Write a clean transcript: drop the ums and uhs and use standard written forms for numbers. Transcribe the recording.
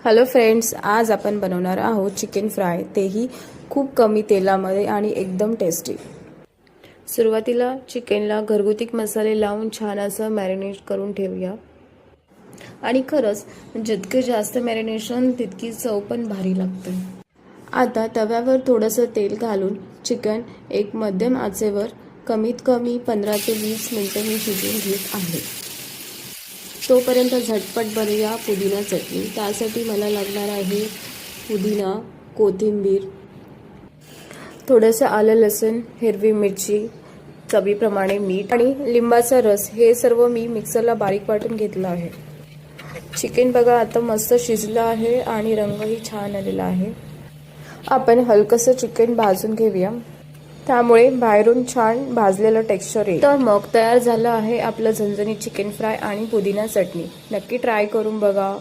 Hello friends, आज आपण बनवणार आहोत चिकन फ्राय, तेही खूप कमी तेलामध्ये आणि एकदम टेस्टी। सुरुवातीला चिकनला घरगुती मसाले लावून छान असं मॅरिनेट करून ठेवूया। आणि खरंच जितके जास्त मॅरिनेशन तितकी चव पण भारी लागते। आता तव्यावर थोडंसं तेल घालून चिकन एक मध्यम आचेवर कमीत कमी 15 ते 20 मिनिटं मी शिजवून घेत आहे। तोपर्यंत झटपट बनवूया पुदिना चटणी। त्यासाठी मला लागणार आहे पुदिना, कोथिंबीर, थोडंसं आलं लसूण, हिरवी मिरची, चवीप्रमाणे मीठ आणि लिंबाचा रस। हे सर्व मी मिक्सरला बारीक वाटून घेतलं आहे। चिकन बघा आता मस्त शिजलं आहे आणि रंगही छान आलेला आहे। आपण हलकंसं चिकन भाजून घेऊया, त्यामुळे बाहेरून छान भाजलेलं टेक्स्चर येईल। तर मग तयार झालं आहे आपलं झणझणीत चिकन फ्राय आणि पुदिना चटणी। नक्की ट्राय करून बघा।